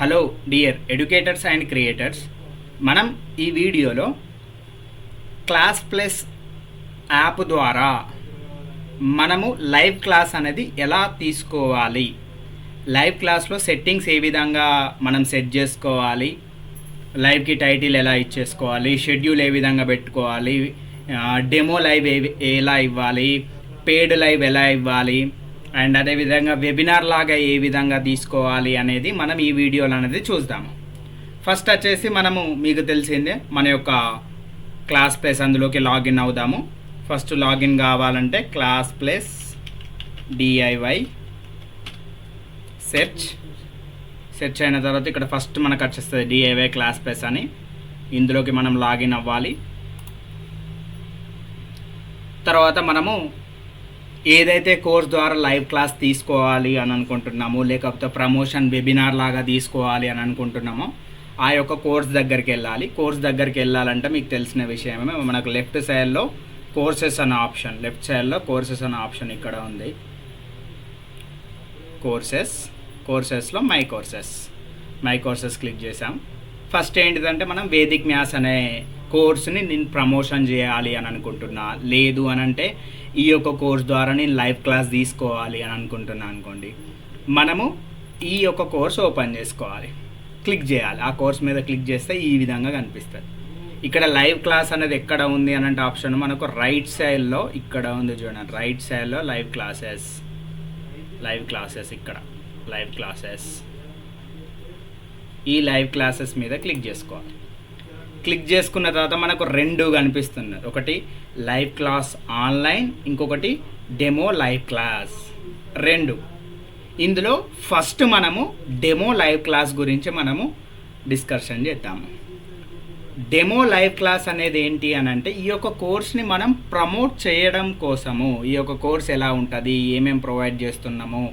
Hello dear educators and creators. మనం ఈ వీడియోలో క్లాస్ ప్లస్ యాప్ ద్వారా మనము లైవ్ క్లాస్ అనేది ఎలా తీసుకోవాలి, లైవ్ క్లాస్లో సెట్టింగ్స్ ఏ విధంగా మనం సెట్ చేసుకోవాలి, లైవ్కి టైటిల్ ఎలా ఇచ్చేసుకోవాలి, షెడ్యూల్ ఏ విధంగా పెట్టుకోవాలి, డెమో లైవ్ ఎలా ఇవ్వాలి, పెయిడ్ లైవ్ ఎలా ఇవ్వాలి, అండ్ అదేవిధంగా వెబినార్ లాగా ఏ విధంగా తీసుకోవాలి అనేది మనం ఈ వీడియోలో అనేది చూద్దాము. ఫస్ట్ వచ్చేసి మనము మీకు తెలిసిందే మన యొక్క క్లాస్ ప్లస్ అందులోకి లాగిన్ అవుదాము. ఫస్ట్ లాగిన్ కావాలంటే క్లాస్ ప్లస్ డిఐవై సెర్చ్ అయిన తర్వాత ఇక్కడ ఫస్ట్ మనకు వచ్చేస్తుంది డిఐవై క్లాస్ ప్లస్ అని. ఇందులోకి మనం లాగిన్ అవ్వాలి. తర్వాత మనము ఏదైతే కోర్స్ ద్వారా లైవ్ క్లాస్ తీసుకోవాలి అని అనుకుంటున్నామో, లేకపోతే ప్రమోషన్ వెబినార్ లాగా తీసుకోవాలి అని అనుకుంటున్నామో ఆ యొక్క కోర్స్ దగ్గరికి వెళ్ళాలి. కోర్స్ దగ్గరికి వెళ్ళాలంటే మీకు తెలిసిన విషయమే, మనకు లెఫ్ట్ సైడ్లో కోర్సెస్ అనే ఆప్షన్ ఆప్షన్ ఇక్కడ ఉంది. కోర్సెస్లో మై కోర్సెస్ క్లిక్ చేసాం. ఫస్ట్ ఏంటిదంటే మనం వేదిక్ మ్యాథ్స్ అనే కోర్సుని నేను ప్రమోషన్ చేయాలి అని అనుకుంటున్నా, లేదు అని అంటే ఈ యొక్క కోర్స్ ద్వారా నేను లైవ్ క్లాస్ తీసుకోవాలి అని అనుకుంటున్నా అనుకోండి, మనము ఈ యొక్క కోర్స్ ఓపెన్ చేసుకోవాలి, క్లిక్ చేయాలి. ఆ కోర్స్ మీద క్లిక్ చేస్తే ఈ విధంగా కనిపిస్తుంది. ఇక్కడ లైవ్ క్లాస్ అనేది ఎక్కడ ఉంది అని అంటే ఆప్షన్ మనకు రైట్ సైడ్లో ఇక్కడ ఉంది చూడండి. రైట్ సైడ్లో లైవ్ క్లాసెస్ ఇక్కడ లైవ్ క్లాసెస్, ఈ లైవ్ క్లాసెస్ మీద క్లిక్ చేసుకోవాలి. క్లిక్ చేసుకున్న తర్వాత మనకు రెండు కనిపిస్తున్నది, ఒకటి లైవ్ క్లాస్ ఆన్లైన్, ఇంకొకటి డెమో లైవ్ క్లాస్, రెండు. ఇందులో ఫస్ట్ మనము డెమో లైవ్ క్లాస్ గురించి మనము డిస్కషన్ చేద్దాము. డెమో లైవ్ క్లాస్ అనేది ఏంటి అని అంటే ఈ యొక్క కోర్స్ని మనం ప్రమోట్ చేయడం కోసము, ఈ యొక్క కోర్స్ ఎలా ఉంటుంది, ఏమేమి ప్రొవైడ్ చేస్తున్నాము,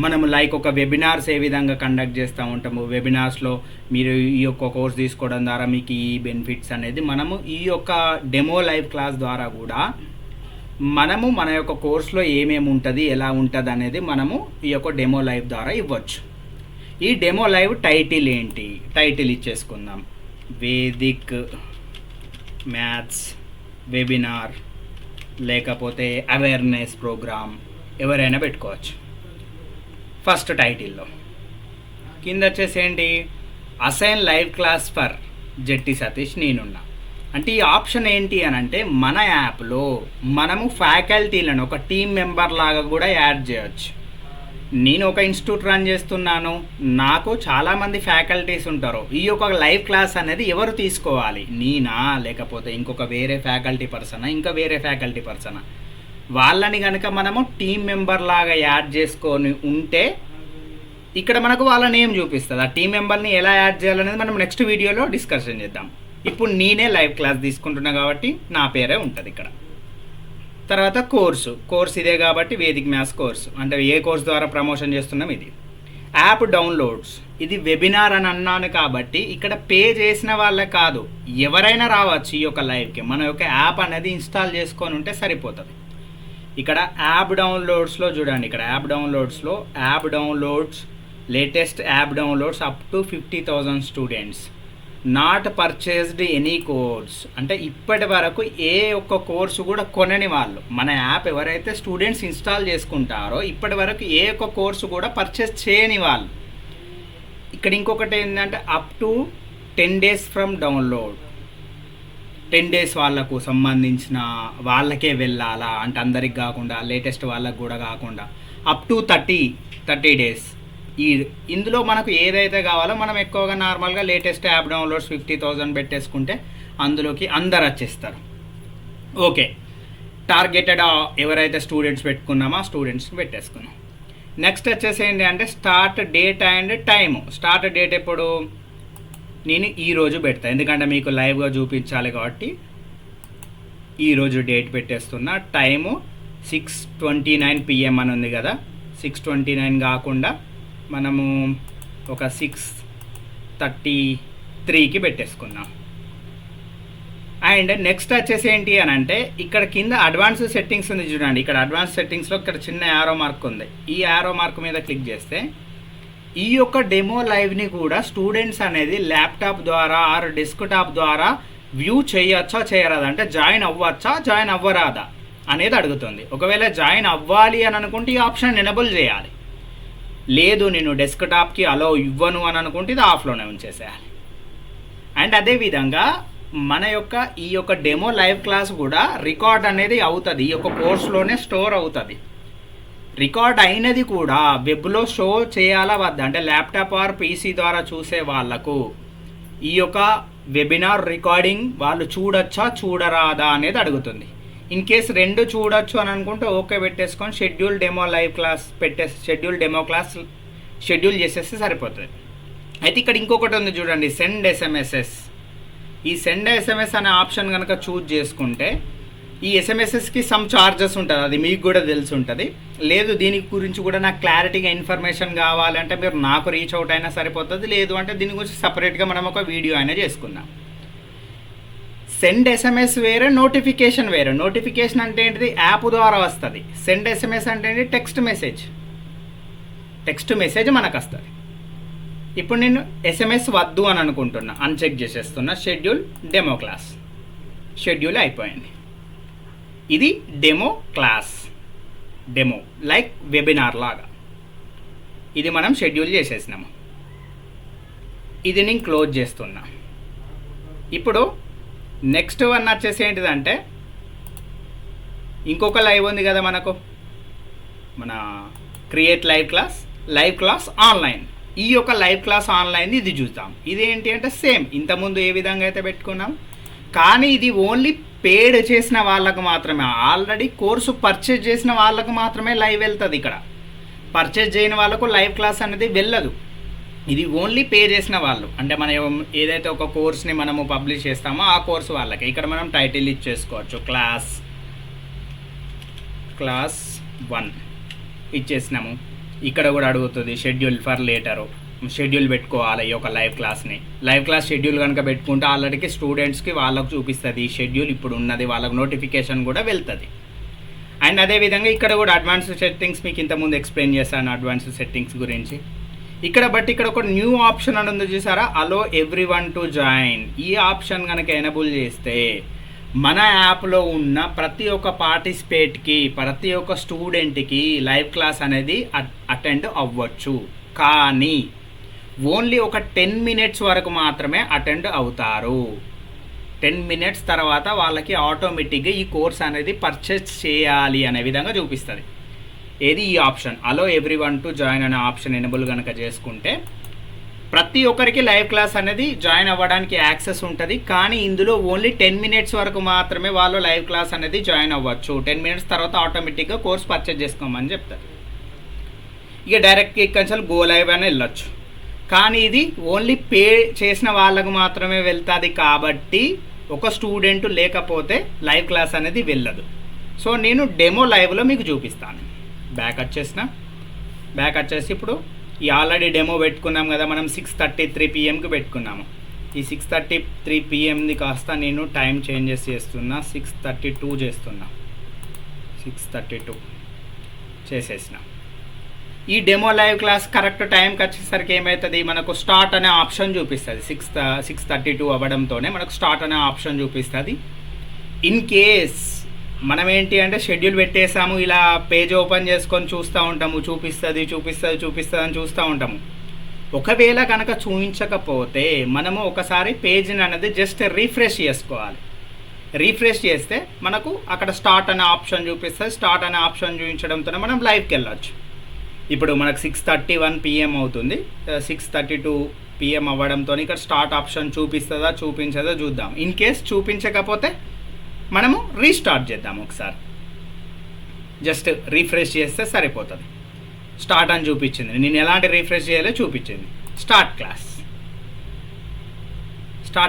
మనము లైక్ ఒక వెబినార్స్ ఏ విధంగా కండక్ట్ చేస్తూ ఉంటాము, వెబినార్స్లో మీరు ఈ యొక్క కోర్స్ తీసుకోవడం ద్వారా మీకు ఈ బెనిఫిట్స్ అనేది మనము ఈ యొక్క డెమో లైవ్ క్లాస్ ద్వారా కూడా మనము మన యొక్క కోర్స్లో ఏమేమి ఉంటుంది, ఎలా ఉంటుంది అనేది మనము ఈ యొక్క డెమో లైవ్ ద్వారా ఇవ్వచ్చు. ఈ డెమో లైవ్ టైటిల్ ఏంటి, టైటిల్ ఇచ్చేసుకుందాం, వేదిక్ మ్యాథ్స్ వెబినార్, లేకపోతే అవేర్నెస్ ప్రోగ్రామ్, ఎవరైనా పెట్టుకోవచ్చు. ఫస్ట్ టైటిల్లో కింద వచ్చేసి ఏంటి, assign live class for Jetti Satish నేనున్నా. అంటే ఈ ఆప్షన్ ఏంటి అని అంటే మన యాప్లో మనము ఫ్యాకల్టీలను ఒక టీం మెంబర్ లాగా కూడా యాడ్ చేయవచ్చు. నేను ఒక ఇన్స్టిట్యూట్ రన్ చేస్తున్నాను, నాకు చాలామంది ఫ్యాకల్టీస్ ఉంటారు. ఈ యొక్క లైవ్ క్లాస్ అనేది ఎవరు తీసుకోవాలి, నేనా లేకపోతే ఇంకొక వేరే ఫ్యాకల్టీ పర్సనా, వాళ్ళని కనుక మనము టీం మెంబర్ లాగా యాడ్ చేసుకొని ఉంటే ఇక్కడ మనకు వాళ్ళ నేమ్ చూపిస్తుంది. ఆ టీం మెంబర్ని ఎలా యాడ్ చేయాలనేది మనం నెక్స్ట్ వీడియోలో డిస్కషన్ చేద్దాం. ఇప్పుడు నేనే లైవ్ క్లాస్ తీసుకుంటున్నా కాబట్టి నా పేరే ఉంటుంది ఇక్కడ. తర్వాత కోర్స్ ఇదే కాబట్టి వేదిక్ మ్యాథ్స్ కోర్సు, అంటే ఏ కోర్స్ ద్వారా ప్రమోషన్ చేస్తున్నాం ఇది. యాప్ డౌన్లోడ్స్, ఇది వెబినార్ అని అన్నాను కాబట్టి ఇక్కడ పే చేసిన వాళ్ళే కాదు, ఎవరైనా రావచ్చు ఈ యొక్క లైవ్కి. మన యొక్క యాప్ అనేది ఇన్స్టాల్ చేసుకొని ఉంటే సరిపోతుంది. ఇక్కడ యాప్ డౌన్లోడ్స్లో చూడండి, ఇక్కడ app downloads latest app downloads up to 50,000 students, not purchased any course. అంటే ఇప్పటి వరకు ఏ ఒక్క కోర్సు కూడా కొనని వాళ్ళు, మన యాప్ ఎవరైతే స్టూడెంట్స్ ఇన్స్టాల్ చేసుకుంటారో ఇప్పటి వరకు ఏ ఒక్క కోర్సు కూడా పర్చేస్ చేయని వాళ్ళు. ఇక్కడ ఇంకొకటి ఏంటంటే up to 10 days from download, 10 days వాళ్ళకు సంబంధించిన వాళ్ళకే వెళ్ళాలా అంటే అందరికి కాకుండా, లేటెస్ట్ వాళ్ళకు కూడా కాకుండా అప్ టు 30 days. ఇందులో మనకు ఏదైతే కావాలో మనం ఎక్కువగా నార్మల్గా లేటెస్ట్ యాప్ డౌన్లోడ్స్ 50,000 పెట్టేసుకుంటే అందులోకి అందరు వచ్చేస్తారు. ఓకే, టార్గెటెడ్ ఎవరైతే స్టూడెంట్స్ పెట్టుకున్నామో ఆ స్టూడెంట్స్ని పెట్టేసుకున్నాం. నెక్స్ట్ వచ్చేసి ఏంటి అంటే start date and time. Start date ఎప్పుడు, నేను ఈరోజు పెడతాను ఎందుకంటే మీకు లైవ్గా చూపించాలి కాబట్టి ఈరోజు డేట్ పెట్టేస్తున్నా. టైము 6:29 PM అని ఉంది కదా, 6:29 కాకుండా మనము ఒక 6:33కి పెట్టేసుకుందాం. అండ్ నెక్స్ట్ వచ్చేసి ఏంటి అని అంటే ఇక్కడ కింద అడ్వాన్స్ సెట్టింగ్స్ ఉంది చూడండి. ఇక్కడ అడ్వాన్స్ సెట్టింగ్స్లో ఇక్కడ చిన్న యారో మార్క్ ఉంది. ఈ యారో మార్క్ మీద క్లిక్ చేస్తే ఈ యొక్క డెమో లైవ్ని కూడా స్టూడెంట్స్ అనేది ల్యాప్టాప్ ద్వారా ఆర్ డెస్క్టాప్ ద్వారా వ్యూ చేయొచ్చా చేయరాదా, అంటే జాయిన్ అవ్వచ్చా జాయిన్ అవ్వరాదా అనేది అడుగుతుంది. ఒకవేళ జాయిన్ అవ్వాలి అని అనుకుంటే ఈ ఆప్షన్ ఎనేబుల్ చేయాలి. లేదు నేను డెస్క్టాప్కి అలో ఇవ్వను అని అనుకుంటే ఇది ఆఫ్లోనే ఉంచేసేయాలి. అండ్ అదేవిధంగా మన యొక్క ఈ యొక్క డెమో లైవ్ క్లాస్ కూడా రికార్డ్ అనేది అవుతుంది, ఈ యొక్క కోర్స్లోనే స్టోర్ అవుతుంది. రికార్డ్ అయినది కూడా వెబ్లో షో చేయాలా వద్దా, అంటే ల్యాప్టాప్ ఆర్ పీసీ ద్వారా చూసే వాళ్ళకు ఈ యొక్క వెబినార్ రికార్డింగ్ వాళ్ళు చూడొచ్చా చూడరాదా అనేది అడుగుతుంది. ఇన్ కేస్ రెండు చూడొచ్చు అని అనుకుంటే ఓకే పెట్టేసుకొని schedule demo live class schedule demo class schedule చేసేస్తే సరిపోతుంది. అయితే ఇక్కడ ఇంకొకటి ఉంది చూడండి, సెండ్ ఎస్ఎంఎస్ఎస్. ఈ సెండ్ ఎస్ఎంఎస్ అనే ఆప్షన్ కనుక చూజ్ చేసుకుంటే ఈ ఎస్ఎంఎస్ఎస్కి సమ్ చార్జెస్ ఉంటుంది, అది మీకు కూడా తెలిసి ఉంటుంది. లేదు దీని గురించి కూడా నాకు క్లారిటీగా ఇన్ఫర్మేషన్ కావాలంటే మీరు నాకు రీచ్ అవుట్ అయినా సరిపోతుంది, లేదు అంటే దీని గురించి సపరేట్గా మనం ఒక వీడియో అయినా చేసుకుందాం. సెండ్ ఎస్ఎంఎస్ వేరే, నోటిఫికేషన్ వేరే. నోటిఫికేషన్ అంటే ఏంటిది, యాప్ ద్వారా వస్తుంది. సెండ్ ఎస్ఎంఎస్ అంటే ఏంటి, టెక్స్ట్ మెసేజ్ మనకు వస్తుంది. ఇప్పుడు నేను ఎస్ఎంఎస్ వద్దు అని అనుకుంటున్నా, అన్చెక్ చేసేస్తున్నా. షెడ్యూల్ డెమో క్లాస్ షెడ్యూల్ అయిపోయింది. ఇది demo class, demo like webinar లాగా ఇది మనం షెడ్యూల్ చేసేసినాము. ఇది నేను క్లోజ్ చేస్తున్నా. ఇప్పుడు నెక్స్ట్ వన్ వచ్చేసి ఏంటిదంటే ఇంకొక లైవ్ ఉంది కదా మనకు, మన క్రియేట్ లైవ్ క్లాస్ ఆన్లైన్. ఈ యొక్క లైవ్ క్లాస్ ఆన్లైన్ ఇది చూద్దాం. ఇది ఏంటి అంటే సేమ్ ఇంతకుముందు ఏ విధంగా అయితే పెట్టుకున్నాం, కానీ ఇది ఓన్లీ పేడ్ చేసిన వాళ్ళకు మాత్రమే, ఆల్రెడీ కోర్సు పర్చేజ్ చేసిన వాళ్ళకు మాత్రమే లైవ్ వెళ్తుంది. ఇక్కడ పర్చేజ్ చేయని వాళ్ళకు లైవ్ క్లాస్ అనేది వెళ్ళదు. ఇది ఓన్లీ పే చేసిన వాళ్ళు, అంటే మనం ఏదైతే ఒక కోర్స్ని మనము పబ్లిష్ చేస్తామో ఆ కోర్సు వాళ్ళకి. ఇక్కడ మనం టైటిల్ ఇచ్చేసుకోవచ్చు, క్లాస్ 1 ఇచ్చేసినాము. ఇక్కడ కూడా అడుగుతుంది షెడ్యూల్ ఫర్ లేటరు, షెడ్యూల్ పెట్టుకోవాలి ఈ యొక్క లైవ్ క్లాస్ షెడ్యూల్ కనుక పెట్టుకుంటే ఆల్రెడీ స్టూడెంట్స్కి వాళ్ళకు చూపిస్తుంది ఈ షెడ్యూల్ ఇప్పుడు ఉన్నది, వాళ్ళకు నోటిఫికేషన్ కూడా వెళ్తుంది. అండ్ అదేవిధంగా ఇక్కడ కూడా అడ్వాన్స్డ్ సెట్టింగ్స్ మీకు ఇంతకుముందు ఎక్స్ప్లెయిన్ చేశాను, అడ్వాన్స్డ్ సెట్టింగ్స్ గురించి. ఇక్కడ ఒక న్యూ ఆప్షన్ అని ఉంది చూసారా, అలో ఎవ్రీవన్ టు జాయిన్. ఈ ఆప్షన్ కనుక ఎనేబుల్ చేస్తే మన యాప్లో ఉన్న ప్రతి ఒక్క పార్టిసిపేట్కి, ప్రతి ఒక్క స్టూడెంట్కి లైవ్ క్లాస్ అనేది అటెండ్ అవ్వచ్చు. కానీ ఓన్లీ ఒక 10 minutes వరకు మాత్రమే అటెండ్ అవుతారు. 10 minutes తర్వాత వాళ్ళకి ఆటోమేటిక్గా ఈ కోర్స్ అనేది పర్చేస్ చేయాలి అనే విధంగా చూపిస్తుంది. ఏది ఈ option allow everyone to join అనే ఆప్షన్ ఎనేబుల్ కనుక చేసుకుంటే ప్రతి ఒక్కరికి లైవ్ క్లాస్ అనేది జాయిన్ అవ్వడానికి యాక్సెస్ ఉంటుంది. కానీ ఇందులో ఓన్లీ 10 minutes వరకు మాత్రమే వాళ్ళు లైవ్ క్లాస్ అనేది జాయిన్ అవ్వచ్చు. 10 minutes తర్వాత ఆటోమేటిక్గా కోర్స్ పర్చేజ్ చేసుకోమని చెప్తారు. ఇక డైరెక్ట్గా ఇక్కడ గో లైవ్ అని వెళ్ళొచ్చు. కానీ ఇది ఓన్లీ పే చేసిన వాళ్ళకు మాత్రమే వెళ్తుంది కాబట్టి ఒక స్టూడెంట్ లేకపోతే లైవ్ క్లాస్ అనేది వెళ్ళదు. సో నేను డెమో లైవ్లో మీకు చూపిస్తాను. బ్యాక్ వచ్చేసి ఇప్పుడు ఈ ఆల్రెడీ డెమో పెట్టుకున్నాం కదా మనం, 6:33 PM పెట్టుకున్నాము. ఈ 6:33 PMది కాస్త నేను టైం చేంజెస్ చేస్తున్నా, 6:32 చేస్తున్నా. 6:32 చేసేసిన. ఈ డెమో లైవ్ క్లాస్ కరెక్ట్ టైంకి వచ్చేసరికి ఏమవుతుంది, మనకు స్టార్ట్ అనే ఆప్షన్ చూపిస్తుంది. 6:32 అవ్వడంతోనే మనకు స్టార్ట్ అనే ఆప్షన్ చూపిస్తుంది. ఇన్ కేస్ మనం ఏంటి అంటే షెడ్యూల్ పెట్టేసాము, ఇలా పేజ్ ఓపెన్ చేసుకొని చూస్తూ ఉంటాము, చూపిస్తుంది అని చూస్తూ ఉంటాము. ఒకవేళ కనుక చూపించకపోతే మనము ఒకసారి పేజ్ని అనేది జస్ట్ రీఫ్రెష్ చేసుకోవాలి. రీఫ్రెష్ చేస్తే మనకు అక్కడ స్టార్ట్ అనే ఆప్షన్ చూపిస్తుంది. స్టార్ట్ అనే ఆప్షన్ చూపించడంతో మనం లైవ్కి వెళ్ళొచ్చు. ఇప్పుడు మనకు 6:31 PM అవుతుంది. 6:32 PM అవ్వడంతో ఇక్కడ స్టార్ట్ ఆప్షన్ చూపిస్తుందా చూపించదో చూద్దాం. ఇన్ కేస్ చూపించకపోతే మనము రీస్టార్ట్ చేద్దాం. ఒకసారి జస్ట్ రీఫ్రెష్ చేస్తే సరిపోతుంది. స్టార్ట్ అని చూపించింది, నేను ఎలాంటి రీఫ్రెష్ చేయాలో చూపించింది. స్టార్ట్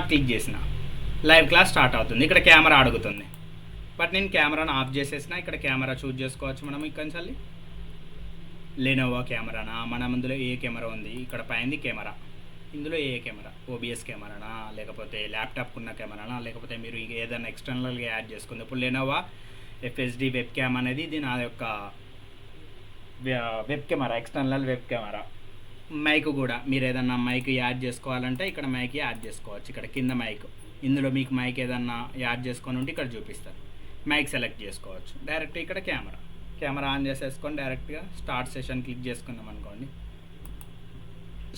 క్లిక్ చేసిన లైవ్ క్లాస్ స్టార్ట్ అవుతుంది. ఇక్కడ కెమెరా అడుగుతుంది, బట్ నేను కెమెరాను ఆఫ్ చేసేసిన. ఇక్కడ కెమెరా చూజ్ చేసుకోవచ్చు మనం. ఇక్కడ లెనోవో కెమెరానా, మన ముందులో ఏ కెమెరా ఉంది, ఇక్కడ పైంది కెమెరా, ఇందులో ఏ కెమెరా, ఓబిఎస్ కెమెరానా, లేకపోతే ల్యాప్టాప్కి ఉన్న కెమెరానా, లేకపోతే మీరు ఏదైనా ఎక్స్టర్నల్గా యాడ్ చేసుకుంది. ఇప్పుడు లెనోవో FSD వెబ్ క్యామ్ అనేది ఇది నా యొక్క web camera, external web camera. Mic కూడా మీరు ఏదన్నా మైక్ యాడ్ చేసుకోవాలంటే ఇక్కడ మైక్ యాడ్ చేసుకోవచ్చు. ఇక్కడ కింద మైక్, ఇందులో మీకు మైక్ ఏదన్నా యాడ్ చేసుకొని ఉంటే ఇక్కడ చూపిస్తారు. మైక్ సెలెక్ట్ చేసుకోవచ్చు. డైరెక్ట్ ఇక్కడ కెమెరా ఆన్ చేసేసుకొని డైరెక్ట్గా స్టార్ట్ సెషన్ క్లిక్ చేసుకుందాం అనుకోండి,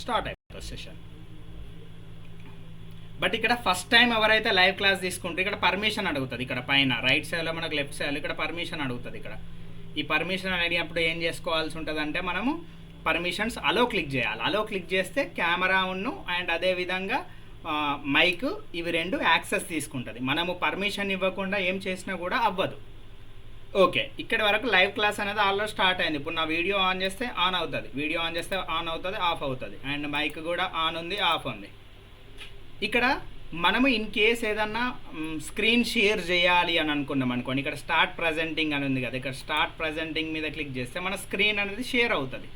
స్టార్ట్ అయిపోతుంది సెషన్. బట్ ఇక్కడ ఫస్ట్ టైం ఎవరైతే లైవ్ క్లాస్ తీసుకుంటే ఇక్కడ పర్మిషన్ అడుగుతుంది. ఇక్కడ పైన రైట్ సైడ్లో మనకు లెఫ్ట్ సైడ్లో ఇక్కడ పర్మిషన్ అడుగుతుంది. ఇక్కడ ఈ పర్మిషన్ అడిగినప్పుడు ఏం చేసుకోవాల్సి ఉంటుంది అంటే మనము పర్మిషన్స్ అలో క్లిక్ చేయాలి. అలో క్లిక్ చేస్తే కెమెరా ఉన్ను అండ్ అదేవిధంగా మైక్ ఇవి రెండు యాక్సెస్ తీసుకుంటుంది. మనము పర్మిషన్ ఇవ్వకుండా ఏం చేసినా కూడా అవ్వదు. ఓకే, ఇక్కడ వరకు లైవ్ క్లాస్ అనేది ఆల్రెడీ స్టార్ట్ అయింది. ఇప్పుడు నా వీడియో ఆన్ చేస్తే ఆన్ అవుతుంది, వీడియో ఆన్ చేస్తే ఆన్ అవుతుంది, ఆఫ్ అవుతుంది, అండ్ మైక్ కూడా ఆన్ ఉంది, ఆఫ్ ఉంది. ఇక్కడ మనము ఇన్ కేస్ ఏదన్నా స్క్రీన్ షేర్ చేయాలి అని అనుకున్నాం అనుకోండి, ఇక్కడ స్టార్ట్ ప్రజెంటింగ్ అని ఉంది కదా, ఇక్కడ స్టార్ట్ ప్రజెంటింగ్ మీద క్లిక్ చేస్తే మన స్క్రీన్ అనేది షేర్ అవుతుంది.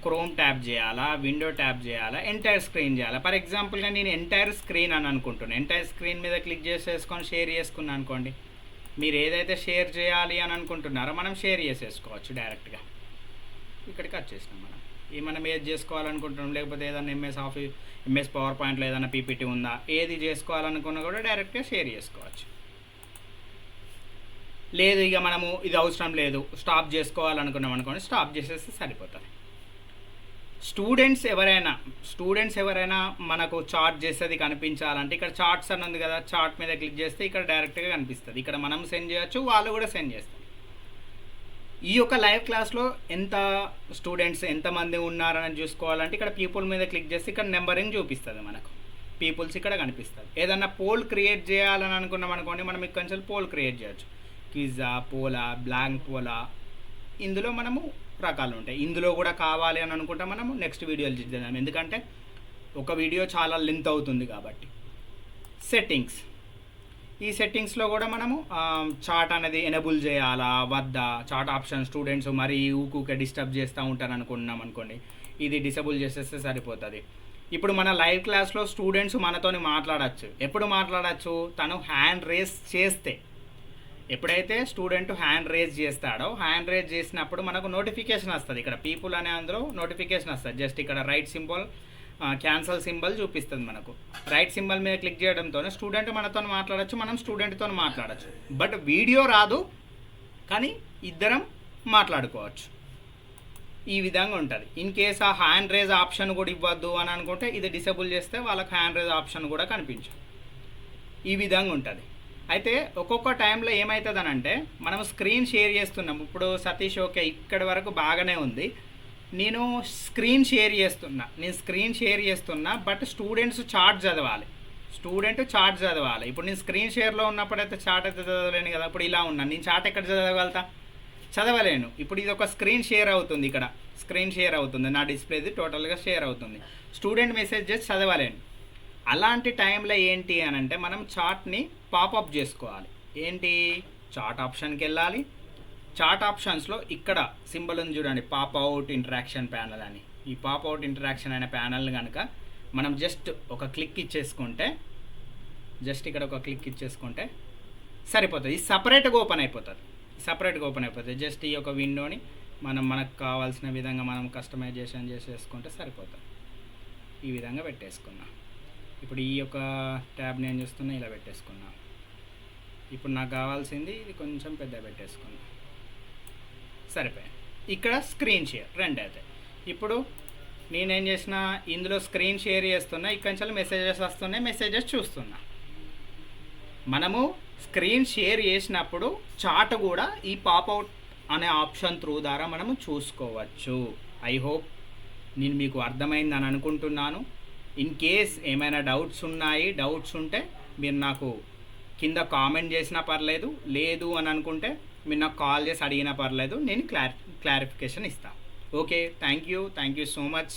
క్రోమ్ ట్యాప్ చేయాలా, విండో ట్యాప్ చేయాలా, ఎంటైర్ స్క్రీన్ చేయాలా. ఫర్ ఎగ్జాంపుల్గా నేను ఎంటైర్ స్క్రీన్ అని అనుకుంటున్నాను. ఎంటైర్ స్క్రీన్ మీద క్లిక్ చేసేసుకొని షేర్ చేసుకున్నాను అనుకోండి, మీరు ఏదైతే షేర్ చేయాలి అని అనుకుంటున్నారో మనం షేర్ చేసేసుకోవచ్చు డైరెక్ట్గా. ఇక్కడికి వచ్చేసినాం మనం ఏది చేసుకోవాలనుకుంటున్నాం, లేకపోతే ఏదైనా ఎంఎస్ పవర్ పాయింట్లో ఏదైనా పీపీటీ ఉందా, ఏది చేసుకోవాలనుకున్నా కూడా డైరెక్ట్గా షేర్ చేసుకోవచ్చు. లేదు ఇక మనము ఇది అవసరం లేదు, స్టాప్ చేసుకోవాలనుకున్నాం అనుకోండి, స్టాప్ చేసేస్తే సరిపోతుంది. స్టూడెంట్స్ ఎవరైనా మనకు చార్ట్ చేసేది కనిపించాలంటే ఇక్కడ చార్ట్స్ అని ఉంది కదా, చార్ట్ మీద క్లిక్ చేస్తే ఇక్కడ డైరెక్ట్గా కనిపిస్తుంది. ఇక్కడ మనం సెండ్ చేయొచ్చు, వాళ్ళు కూడా సెండ్ చేస్తారు. ఈ యొక్క లైవ్ క్లాస్లో స్టూడెంట్స్ ఎంతమంది ఉన్నారని చూసుకోవాలంటే ఇక్కడ పీపుల్ మీద క్లిక్ చేస్తే ఇక్కడ నెంబరింగ్ చూపిస్తుంది. మనకు పీపుల్స్ ఇక్కడ కనిపిస్తుంది. ఏదన్నా పోల్ క్రియేట్ చేయాలని అనుకున్నాం అనుకోండి, మనం ఇక్కడ నుంచి పోల్ క్రియేట్ చేయొచ్చు. క్విజా, పోలా, బ్లాంక్ పోలా, ఇందులో మనము రకాలు ఉంటాయి. ఇందులో కూడా కావాలి అని అనుకుంటే మనము నెక్స్ట్ వీడియోలు చేద్దాం, ఎందుకంటే ఒక వీడియో చాలా లెంత్ అవుతుంది కాబట్టి. ఈ సెట్టింగ్స్లో కూడా మనము చాట్ అనేది ఎనేబుల్ చేయాలా వద్దా, చాట్ ఆప్షన్ స్టూడెంట్స్ మరి ఊకే డిస్టర్బ్ చేస్తూ ఉంటారు అనుకున్నాం అనుకోండి, ఇది డిసేబుల్ చేసేస్తే సరిపోతుంది. ఇప్పుడు మన లైవ్ క్లాస్లో స్టూడెంట్స్ మనతోని మాట్లాడచ్చు. ఎప్పుడు మాట్లాడచ్చు? తను హ్యాండ్ రేస్ చేస్తే. ఎప్పుడైతే స్టూడెంట్ హ్యాండ్ రేజ్ చేస్తాడో, హ్యాండ్ రేజ్ చేసినప్పుడు మనకు నోటిఫికేషన్ వస్తుంది. ఇక్కడ పీపుల్ అనే అందులో నోటిఫికేషన్ వస్తుంది. జస్ట్ ఇక్కడ రైట్ సింబల్, క్యాన్సల్ సింబల్ చూపిస్తుంది మనకు. రైట్ సింబల్ మీద క్లిక్ చేయడంతో స్టూడెంట్ మనతో మాట్లాడచ్చు, మనం స్టూడెంట్తో మాట్లాడచ్చు. బట్ వీడియో రాదు, కానీ ఇద్దరం మాట్లాడుకోవచ్చు. ఈ విధంగా ఉంటుంది. ఇన్ కేస్ ఆ హ్యాండ్ రేజ్ ఆప్షన్ కూడా ఇవ్వద్దు అని అనుకుంటే ఇది డిసేబుల్ చేస్తే వాళ్ళకి హ్యాండ్ రేజ్ ఆప్షన్ కూడా కనిపించదు. ఈ విధంగా ఉంటుంది. అయితే ఒక్కొక్క టైంలో ఏమవుతుందనంటే మనం స్క్రీన్ షేర్ చేస్తున్నాం. ఇప్పుడు సతీష్ ఓకే ఇక్కడి వరకు బాగానే ఉంది, నేను స్క్రీన్ షేర్ చేస్తున్నా బట్ స్టూడెంట్స్ చార్ట్ చదవాలి. ఇప్పుడు నేను స్క్రీన్ షేర్లో ఉన్నప్పుడైతే చార్ట్ అయితే చదవలేను కదా. ఇప్పుడు ఇలా ఉన్నాను, నేను చార్ట్ ఎక్కడ చదవలేను. ఇప్పుడు ఇది ఒక స్క్రీన్ షేర్ అవుతుంది, ఇక్కడ స్క్రీన్ షేర్ అవుతుంది, నా డిస్ప్లేది టోటల్గా షేర్ అవుతుంది. స్టూడెంట్ మెసేజ్ చేసి చదవలేను. అలాంటి టైంలో ఏంటి అని అంటే మనం చార్ట్ని పాపప్ చేసుకోవాలి. ఏంటి? చార్ట్ ఆప్షన్కి వెళ్ళాలి. చార్ట్ ఆప్షన్స్లో ఇక్కడ సింబల్ ఉంది చూడండి, పాప్అవుట్ ఇంటరాక్షన్ ప్యానల్ అని. ఈ పాప్అవుట్ ఇంటరాక్షన్ అనే ప్యానల్ కనుక మనం జస్ట్ ఒక క్లిక్ ఇచ్చేసుకుంటే, సరిపోతుంది. ఇది సపరేట్గా ఓపెన్ అయిపోతుంది. జస్ట్ ఈ యొక్క విండోని మనకు కావాల్సిన విధంగా మనం కస్టమైజేషన్ చేసేసుకుంటే సరిపోతుంది. ఈ విధంగా పెట్టేసుకున్నా. ఇప్పుడు ఈ యొక్క ట్యాబ్ని ఏం చేస్తున్నా, ఇలా పెట్టేసుకున్నా. ఇప్పుడు నాకు కావాల్సింది ఇది కొంచెం పెద్ద పెట్టేసుకున్నా, సరిపోయింది. ఇక్కడ స్క్రీన్ షేర్ రెండు అవుతాయి. ఇప్పుడు నేనేం చేసిన, ఇందులో స్క్రీన్ షేర్ చేస్తున్నా, ఇక్కడ నుంచి మెసేజెస్ వస్తున్నాయి, మెసేజెస్ చూస్తున్నా. మనము స్క్రీన్ షేర్ చేసినప్పుడు చాట్ కూడా ఈ పాప్అవుట్ అనే ఆప్షన్ త్రూ ద్వారా మనము చూసుకోవచ్చు. ఐ హోప్ నేను మీకు అర్థమైందని అనుకుంటున్నాను. ఇన్ కేస్ ఏమైనా డౌట్స్ ఉంటే మీరు నాకు కింద కామెంట్ చేసినా పర్లేదు, లేదు అని అనుకుంటే మీరు నాకు కాల్ చేసి అడిగినా పర్లేదు, నేను క్లారిఫికేషన్ ఇస్తాను. Okay, thank you so much.